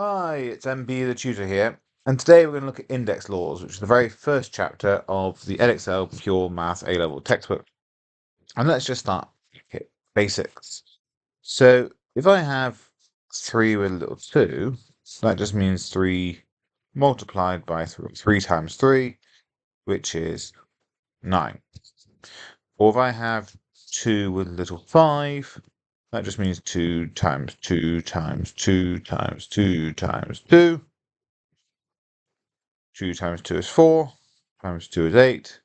Hi, it's MB the tutor here, and today we're going to look at index laws, which is the very first chapter of the Edexcel Pure Maths A-Level textbook. And let's just start. Okay, basics. So if I have 3 with a little 2, that just means 3 multiplied by 3 times 3, which is 9. Or if I have 2 with a little 5, that just means 2 times 2 times 2 times 2 times 2. 2 times 2 is 4, times 2 is 8,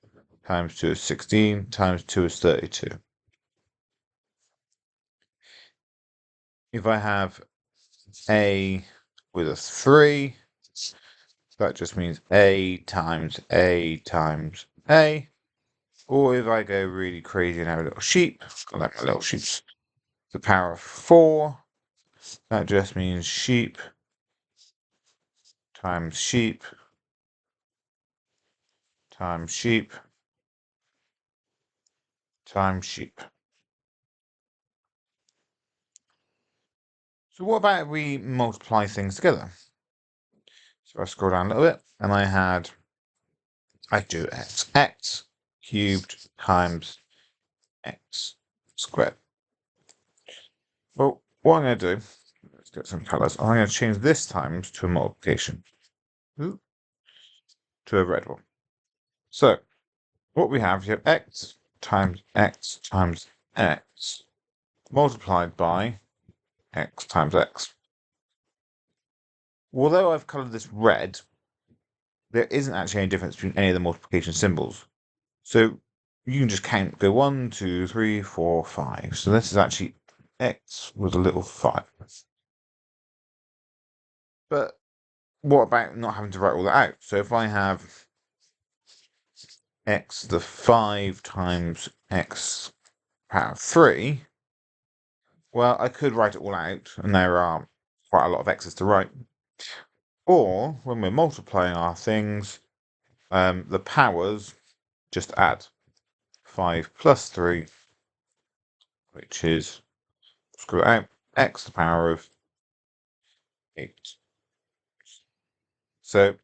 times 2 is 16, times 2 is 32. If I have A with a 3, that just means A times A times A. Or if I go really crazy and have a little sheep, like my little sheeps, the power of 4, that just means sheep times sheep times sheep times sheep. So what about if we multiply things together? So I scroll down a little bit, and I do x cubed times x squared. Well, what I'm going to do, let's get some colours. I'm going to change this times to a multiplication. Ooh, to a red one. So what we have here, x times x times x multiplied by x times x. Although I've coloured this red, there isn't actually any difference between any of the multiplication symbols. So you can just count, go 1, 2, 3, 4, 5. So this is actually x with a little 5. But what about not having to write all that out? So if I have x to the 5 times x power 3, well, I could write it all out, and there are quite a lot of x's to write. Or, when we're multiplying our things, the powers just add 5 plus 3, which is, screw it out, x to the power of 8. So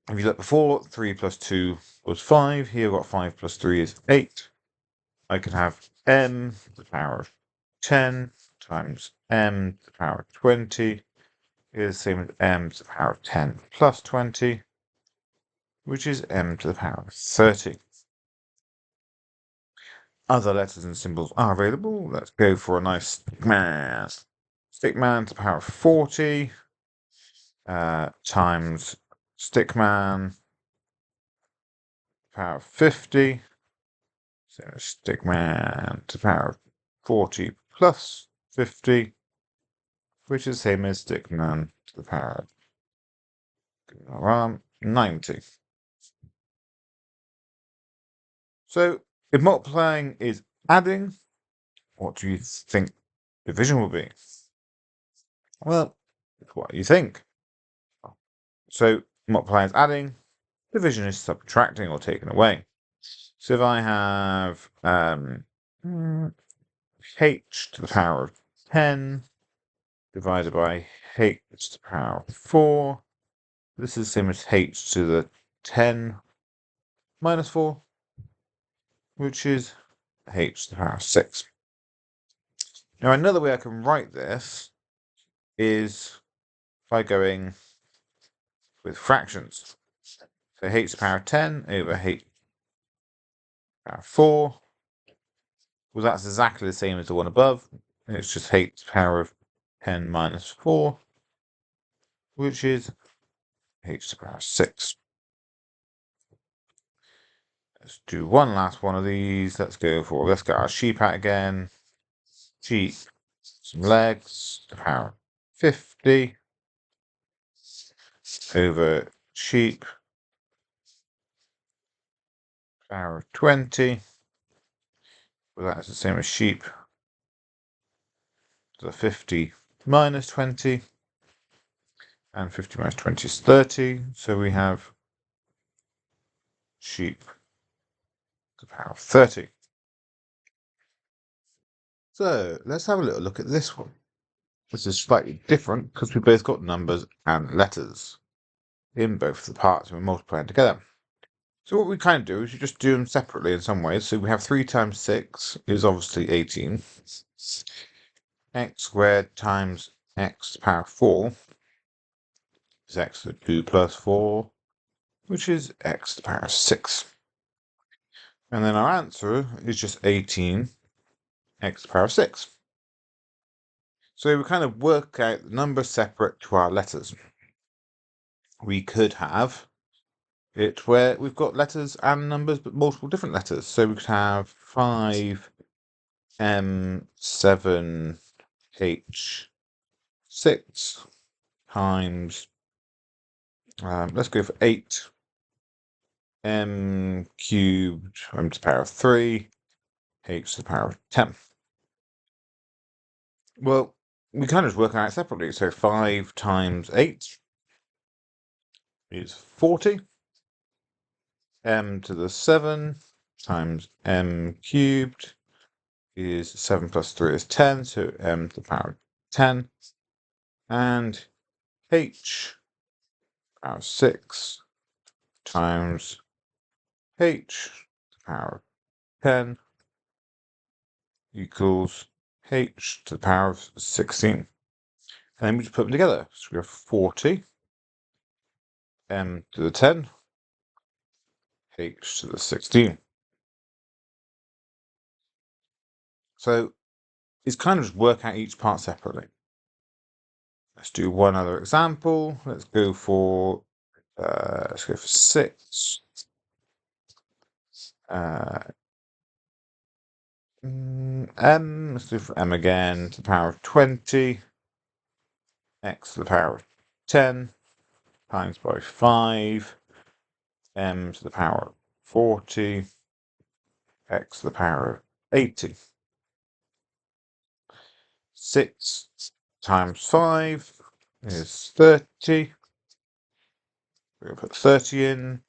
if you look before, 3 plus 2 was 5. Here I've got 5 plus 3 is 8. I can have m to the power of 10 times m to the power of 20 is the same as m to the power of 10 plus 20, which is m to the power of 30. Other letters and symbols are available. Let's go for a nice stickman. Stickman to the power of 40 times stickman power of 50. So stickman to the power of 40 plus 50, which is the same as stickman to the power of 90. So if multiplying is adding, what do you think division will be? Well, it's what you think. So multiplying is adding, division is subtracting or taking away. So if I have h to the power of 10 divided by h to the power of 4, this is the same as h to the 10 minus 4, which is h to the power of 6. Now another way I can write this is by going with fractions. So h to the power of 10 over h to the power of 4. Well, that's exactly the same as the one above. It's just h to the power of 10 minus 4, which is h to the power of 6. Let's do one last one of these. Let's get our sheep out again. Sheep, some legs, to the power of 50 over sheep, power of 20. Well, that's the same as sheep to the 50 minus 20. And 50 minus 20 is 30. So we have sheep to the power of 30. So let's have a little look at this one. This is slightly different because we both got numbers and letters in both of the parts and we're multiplying together. So what we kind of do is you just do them separately in some ways. So we have 3 times 6 is obviously 18. X squared times x to the power 4 is x to the 2 plus 4, which is x to the power 6. And then our answer is just 18 x to the power 6. So we kind of work out the numbers separate to our letters. We could have it where we've got letters and numbers, but multiple different letters. So we could have 5 M 7 H 6 times, let's go for 8 M cubed M to the power of 3 H to the power of 10. Well, we kind of work out separately. So 5 times 8 is 40. M to the 7 times M cubed is 7 plus 3 is 10, so M to the power of 10. And H power of 6 times H to the power of 10 equals H to the power of 16. And then we just put them together. So we have 40 M to the 10 H to the 16. So it's kind of just work out each part separately. Let's do one other example. Let's go for 6. M, let's do for M again, to the power of 20, x to the power of 10, times by 5, m to the power of 40, x to the power of 80. 6 times 5 is 30. We're going to put 30 in.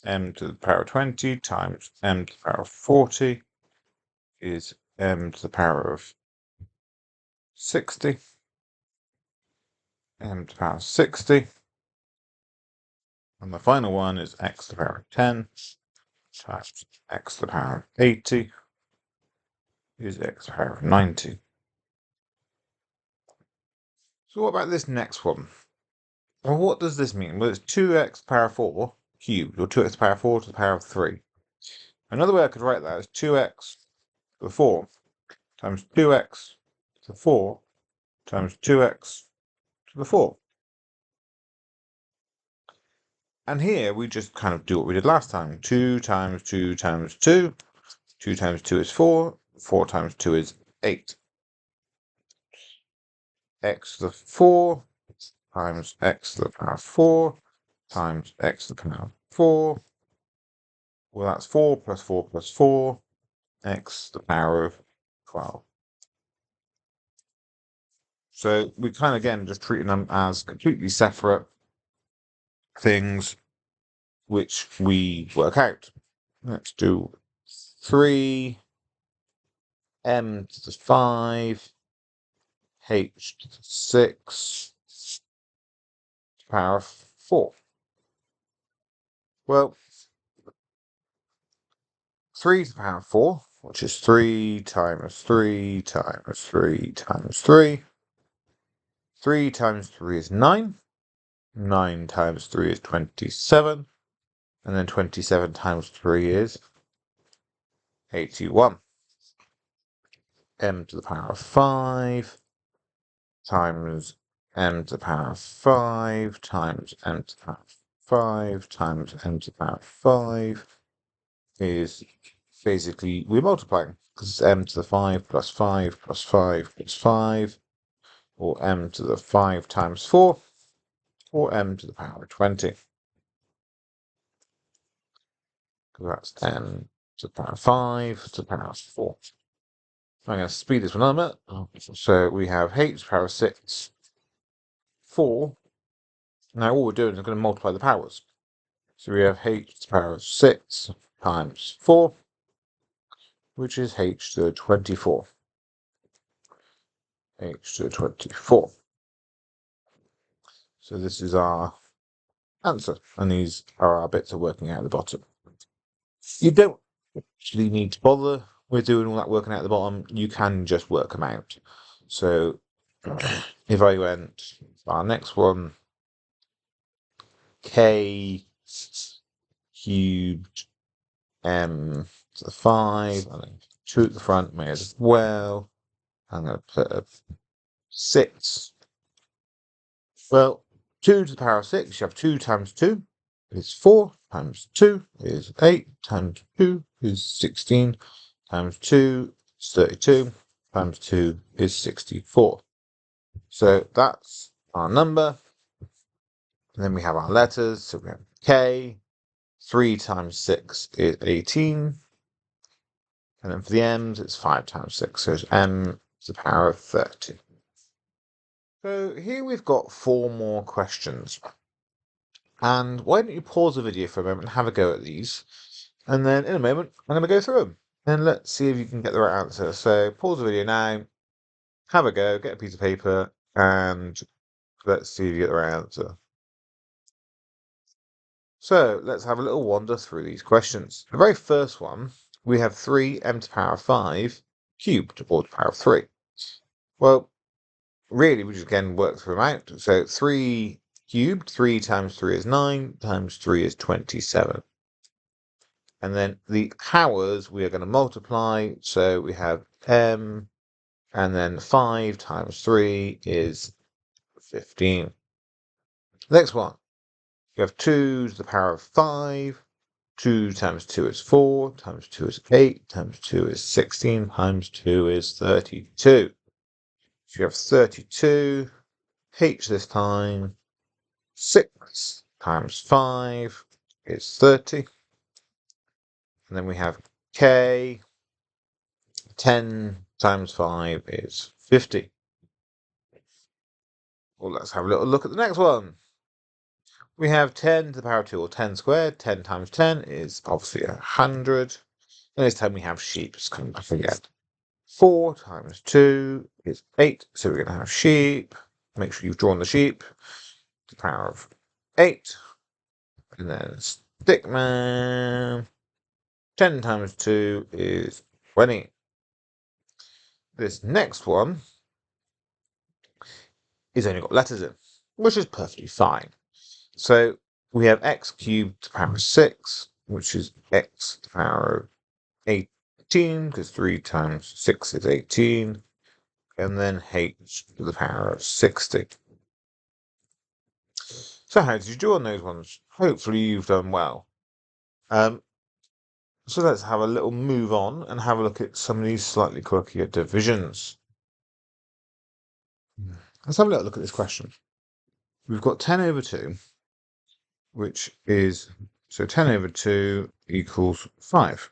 M to the power of 20 times m to the power of 40 is m to the power of 60. M to the power of 60. And the final one is x to the power of 10 times x to the power of 80 is x to the power of 90. So what about this next one? Well, what does this mean? Well, it's 2x to the power of 4 cubed, or 2x to the power of 4 to the power of 3. Another way I could write that is 2x to the 4 times 2x to the 4 times 2x to the 4. And here we just kind of do what we did last time. 2 times 2 times 2. 2 times 2 is 4. 4 times 2 is 8. X to the 4 times x to the power of 4 times x to the power of 4. Well, that's 4 plus 4 plus 4, x to the power of 12. So we kind of, again, just treating them as completely separate things which we work out. Let's do 3 m to the 5 h to the 6 to the power of 4. Well, 3 to the power of 4, which is 3 times 3 times 3 times 3. 3 times 3 is 9. 9 times 3 is 27. And then 27 times 3 is 81. M to the power of 5 times m to the power of 5 times m to the power of 5 times m to the power of 5 is basically, we're multiplying, because it's m to the 5 plus 5 plus 5 plus 5, or m to the 5 times 4, or m to the power of 20. Because that's m to the power of 5 to the power of 4. I'm going to speed this one up a bit. So we have h to the power of 6, 4. Now all we're doing is going to multiply the powers. So we have h to the power of 6 times 4, which is h to the 24. h to the 24. So this is our answer, and these are our bits of working out at the bottom. You don't actually need to bother with doing all that working out at the bottom. You can just work them out. So if I went our next one, k cubed m to the 5, and then 2 at the front may as well. I'm going to put a 6. Well, 2 to the power of 6, you have 2 times 2 is 4, times 2 is 8, times 2 is 16, times 2 is 32, times 2 is 64. So that's our number. And then we have our letters. So we have K, 3 times 6 is 18. And then for the M's, it's 5 times 6. So it's M to the power of 30. So here we've got 4 more questions. And why don't you pause the video for a moment and have a go at these. And then in a moment, I'm going to go through them. And let's see if you can get the right answer. So pause the video now, have a go, get a piece of paper, and let's see if you get the right answer. So let's have a little wander through these questions. The very first one, we have 3m to the power of 5 cubed, or to the power of 3. Well, really, we just again work through them out. So 3 cubed, 3 times 3 is 9, times 3 is 27. And then the powers we are going to multiply. So we have m, and then 5 times 3 is 15. Next one, you have 2 to the power of 5. 2 times 2 is 4, times 2 is 8, times 2 is 16, times 2 is 32. So you have 32, h this time, 6 times 5 is 30. And then we have k, 10 times 5 is 50. Well, let's have a little look at the next one. We have 10 to the power of 2, or 10 squared. 10 times 10 is obviously 100. And this time we have sheep. It's coming back again. 4 times 2 is 8. So we're going to have sheep. Make sure you've drawn the sheep. The power of 8. And then stickman. 10 times 2 is 20. This next one is only got letters in, which is perfectly fine. So we have x cubed to the power of 6, which is x to the power of 18, because 3 times 6 is 18, and then h to the power of 60. So how did you do on those ones? Hopefully you've done well. So let's have a little move on and have a look at some of these slightly quirkier divisions. Let's have a little look at this question. We've got 10 over 2, which is, so 10 over 2 equals 5.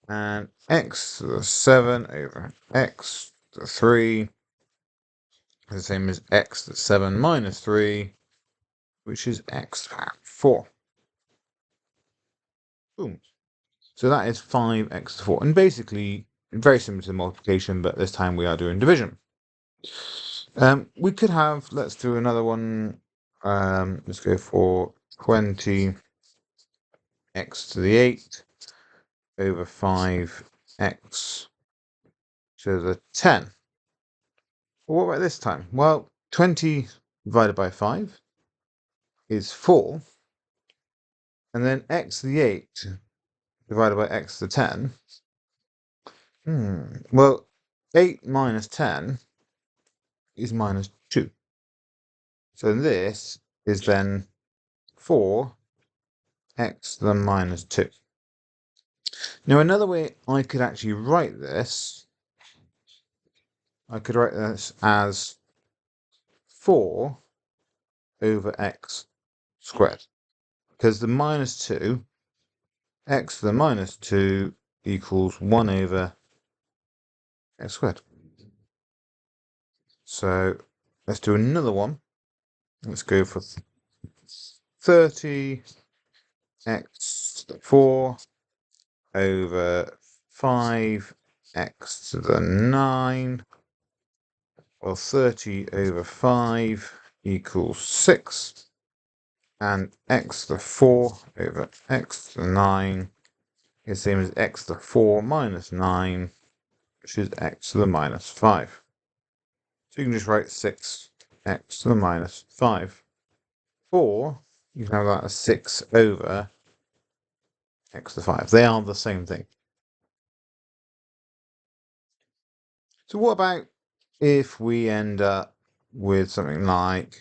And x to the 7 over x to the 3 is the same as x to the 7 minus 3, which is x to the power 4. Boom. So that is 5x to the 4. And basically, very similar to multiplication, but this time we are doing division. We could have, let's do another one. Let's go for 20x to the 8 over 5x to the 10. Well, what about this time? Well, 20 divided by 5 is 4. And then x to the 8 divided by x to the 10. Well, 8 minus 10 is minus 2. So this is then 4x to the minus 2. Now, another way I could actually write this, I could write this as 4 over x squared. Because the minus 2, x to the minus 2 equals 1 over x squared. So let's do another one. Let's go for 30x to the 4 over 5x x to the 9. Well, 30 over 5 equals 6. And x to the 4 over x to the 9 is the same as x to the 4 minus 9, which is x to the minus 5. So you can just write 6x to the minus 5. Or you can have that as 6 over x to the 5. They are the same thing. So what about if we end up with something like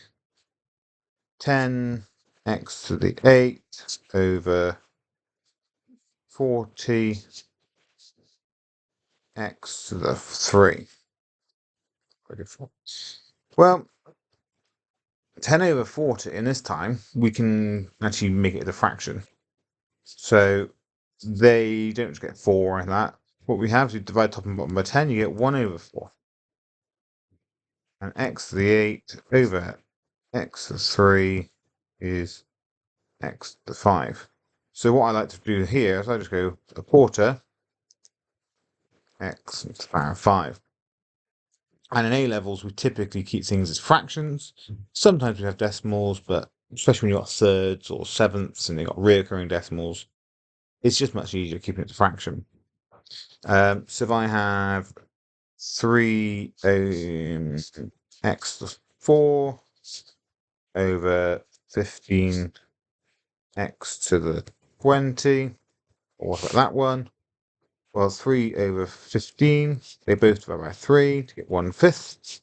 10x to the 8 over 40x to the 3? Well, 10 over 40 in this time, we can actually make it a fraction. So they don't just get 4 and that. What we have is divide top and bottom by 10, you get 1 over 4. And x to the 8 over x to the 3 is x to the 5. So what I like to do here is I just go a quarter x to the power of 5. And in A levels, we typically keep things as fractions. Sometimes we have decimals, but especially when you've got thirds or sevenths and you've got reoccurring decimals, it's just much easier keeping it a fraction. So if I have 3 x to the 4 over 15 x to the 20, or what's that one? Well, 3 over 15, they both divide by 3 to get 1/5.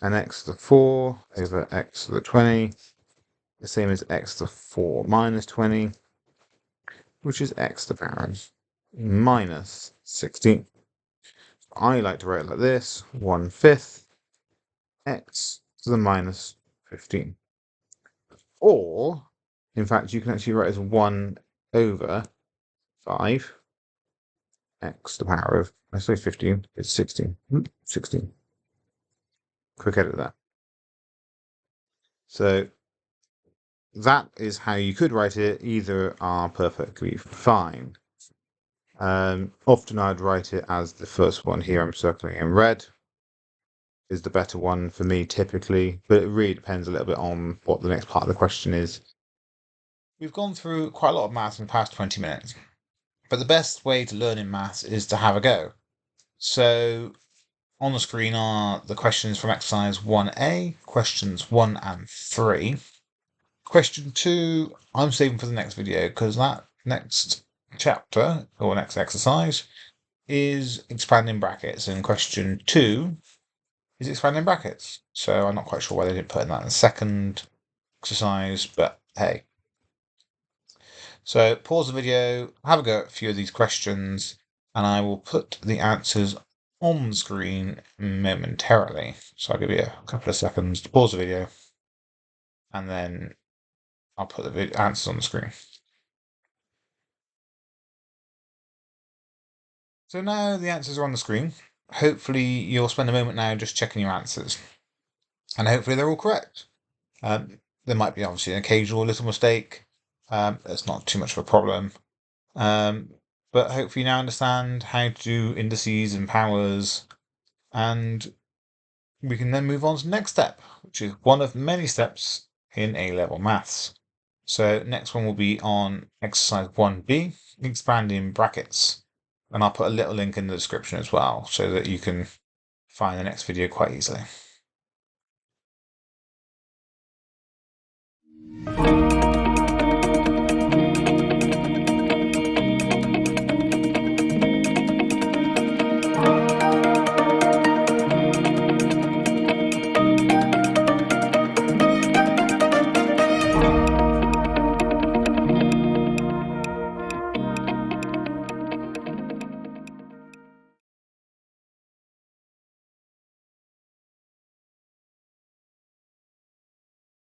And x to the 4 over x to the 20, the same as x to the 4 minus 20, which is x to the power of minus 16. I like to write it like this, 1/5 x to the minus 15. Or, in fact, you can actually write it as 1 over 5 x to the power of, I say 15, it's 16. 16. Quick edit there. So that is how you could write it. Either are perfectly fine. Often I'd write it as the first one here I'm circling in red is the better one for me typically, but it really depends a little bit on what the next part of the question is. We've gone through quite a lot of maths in the past 20 minutes, but the best way to learn in maths is to have a go. So on the screen are the questions from exercise 1A, questions 1 and 3. Question 2, I'm saving for the next video because that next chapter or next exercise is expanding brackets, and question 2 is expanding brackets. So I'm not quite sure why they didn't put in that in the second exercise, but hey. So pause the video, have a go at a few of these questions, and I will put the answers on the screen momentarily. So I'll give you a couple of seconds to pause the video, and then I'll put the answers on the screen. So now the answers are on the screen. Hopefully you'll spend a moment now just checking your answers. And hopefully they're all correct. There might be obviously an occasional little mistake. It's not too much of a problem. But hopefully you now understand how to do indices and powers. And we can then move on to the next step, which is one of many steps in A-level maths. So next one will be on exercise 1B, expanding brackets. And I'll put a little link in the description as well so that you can find the next video quite easily.